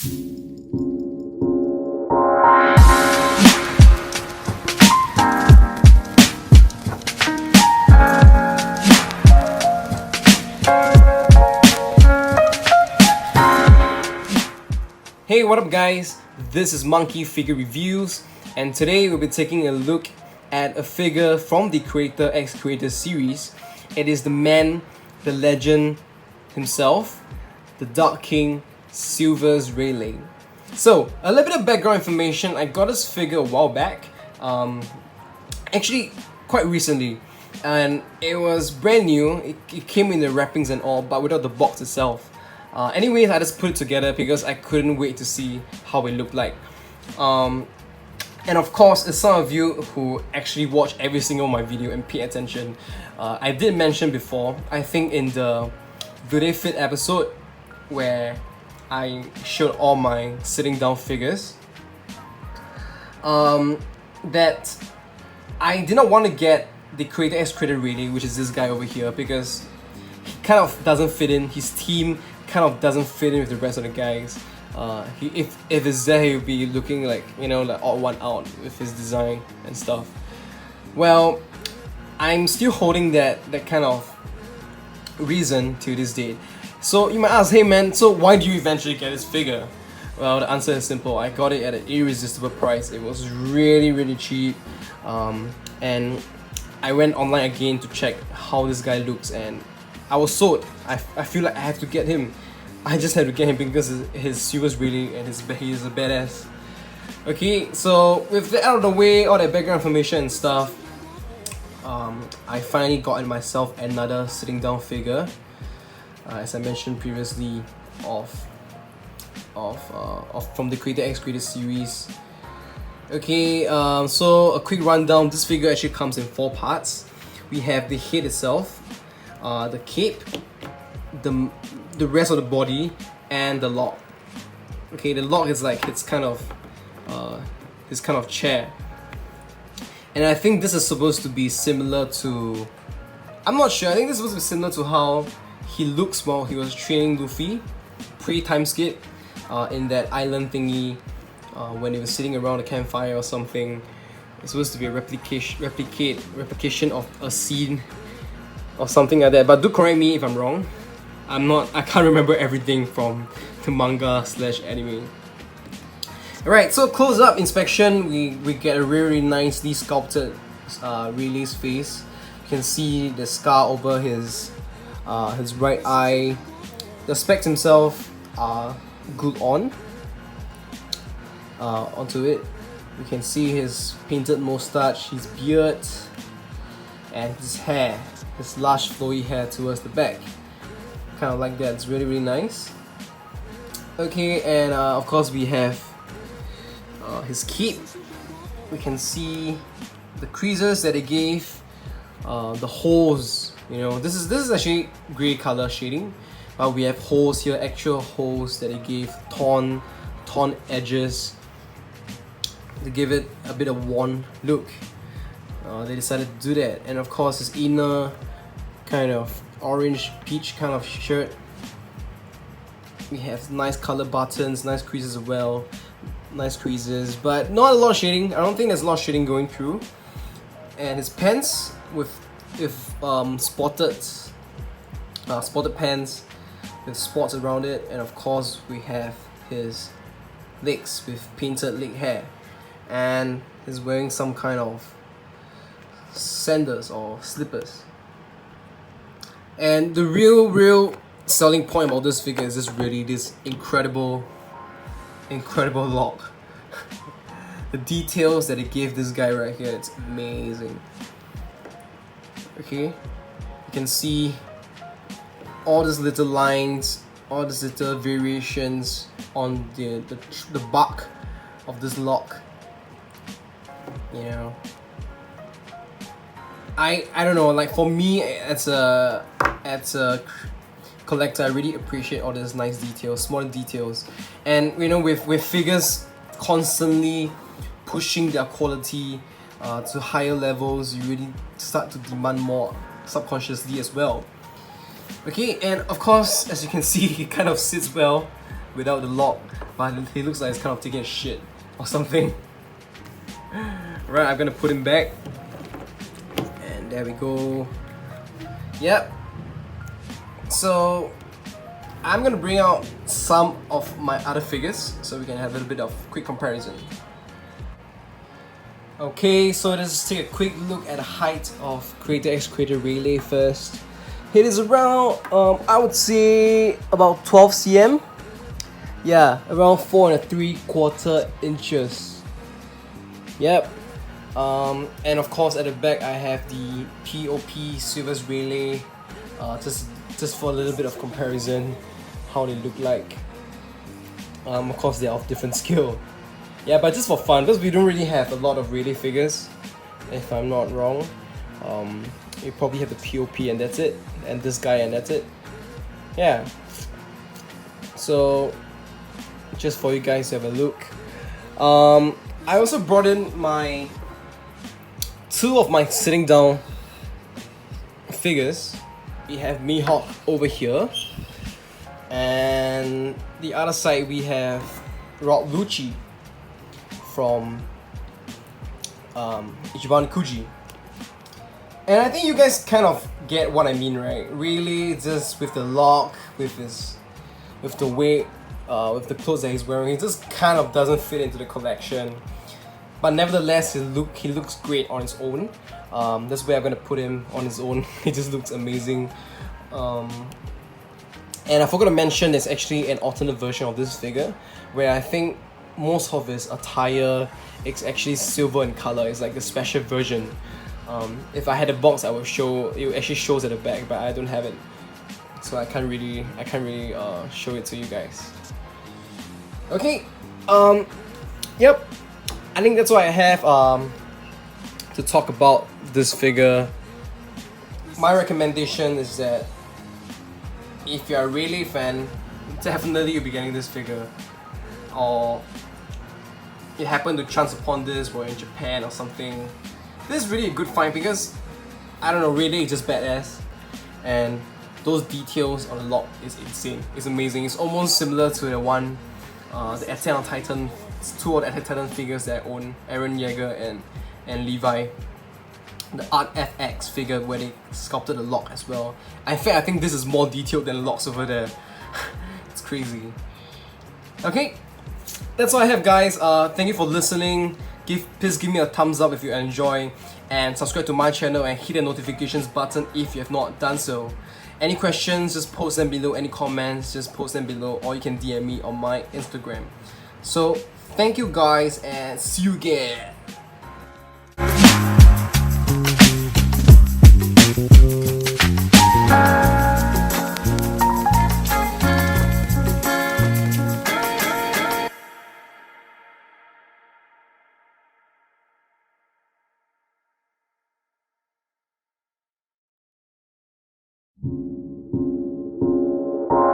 Hey, what up guys? This is Monkey Figure Reviews, and today we'll be taking a look at a figure from the Creator X Creator series. It is the man, the legend himself, the Dark King, Slivers Rayleigh. So, a little bit of background information. I got this figure a while back, actually quite recently, and it was brand new. It came in the wrappings and all, but without the box itself. Anyways, I just put it together because I couldn't wait to see how it looked like. And of course, as some of you who actually watch every single my video and pay attention, I did mention before, I think in the Video Fit episode where I showed all my sitting down figures, that I did not want to get the Creator X Creator Rayleigh, which is this guy over here, because he kind of doesn't fit in. His team kind of doesn't fit in with the rest of the guys. If it's there, he'll be looking like, you know, like odd one out with his design and stuff. Well, I'm still holding that kind of reason to this date. So you might ask, hey man, so why do you eventually get this figure? Well, the answer is simple. I got it at an irresistible price. It was really cheap, and I went online again to check how this guy looks, and I was sold. I feel like I have to get him. I just had to get him because his Slivers Rayleigh and he is a badass. Okay, so with that out of the way, all that background information and stuff, I finally got myself another sitting down figure, as I mentioned previously, from the Creator X Creator series. Okay, so a quick rundown. This figure actually comes in 4 parts. We have the head itself, the cape, the rest of the body, and the lock. Okay, the lock is like his kind of chair, and I think this is supposed to be similar to, I'm not sure, I think this is supposed to be similar to how he looks while he was training Luffy pre-time skip, in that island thingy, when he was sitting around a campfire or something. It's supposed to be a replication of a scene or something like that, but do correct me if I'm wrong. I can't remember everything from the manga / anime. Alright, so close up inspection, we get a really nicely sculpted Rayleigh's face. You can see the scar over his right eye. The specs himself are glued on onto it. You can see his painted mustache, his beard, and his hair, his lush flowy hair towards the back. Kind of like that. It's really nice. Okay, and of course we have his cape. We can see the creases that they gave, the holes. You know, this is actually grey color shading, but we have holes here, actual holes that they gave, torn edges to give it a bit of worn look. They decided to do that, and of course his inner kind of orange peach kind of shirt. We have nice color buttons, nice creases as well, nice creases, but not a lot of shading. I don't think there's a lot of shading going through. And his pants with spotted pants with spots around it, and of course we have his legs with painted leg hair, and he's wearing some kind of sandals or slippers. And the real selling point about this figure is just really this incredible lock. The details that they gave this guy right here, it's amazing. Okay, you can see all these little lines, all these little variations on the back of this lock. You know, I don't know, like for me as a collector, I really appreciate all these nice details, small details. And you know, with figures constantly pushing their quality to higher levels, you really start to demand more subconsciously as well. Okay, and of course, as you can see, it kind of sits well without the lock, but he looks like he's kind of taking a shit or something. Right, I'm gonna put him back. And there we go. Yep. So I'm gonna bring out some of my other figures so we can have a little bit of quick comparison. Okay, so let's take a quick look at the height of Creator X Creator Rayleigh first. It is around, I would say about 12 cm. Yeah, around 4 3/4 inches. Yep. And of course at the back I have the POP Slivers Rayleigh, just for a little bit of comparison, how they look like. Of course they're of different scale. Yeah, but just for fun, because we don't really have a lot of Rayleigh figures, if I'm not wrong. You probably have the POP and that's it, and this guy and that's it. Yeah. So, just for you guys to have a look. I also brought in two of my sitting down figures. We have Mihawk over here, and the other side we have Rob Lucci from Ichiban Kuji. And I think you guys kind of get what I mean, right? Really, just with the lock, with the weight, with the clothes that he's wearing, it just kind of doesn't fit into the collection. But nevertheless, he looks great on his own. That's where I'm gonna put him on his own. He just looks amazing. And I forgot to mention there's actually an alternate version of this figure where I think most of his attire is actually silver in color. It's like the special version. If I had a box, I would show. It actually shows at the back, but I don't have it, so I can't really show it to you guys. Okay. Yep. I think that's what I have to talk about this figure. My recommendation is that if you're a Rayleigh fan, definitely you'll be getting this figure. Or you happen to chance upon this while in Japan or something. This is really a good find because, I don't know, Rayleigh is just badass. And those details on the lock is insane. It's amazing. It's almost similar to the one, the Attack on Titan, two of the Attack on Titan figures that I own, Eren Yeager and Levi. The Art FX figure where they sculpted the lock as well. In fact, I think this is more detailed than the locks over there. It's crazy. Okay, that's all I have, guys. Thank you for listening. Please give me a thumbs up if you enjoy, and subscribe to my channel and hit the notifications button if you have not done so. Any questions, just post them below. Any comments, just post them below, or you can DM me on my Instagram. So, thank you guys, and see you again.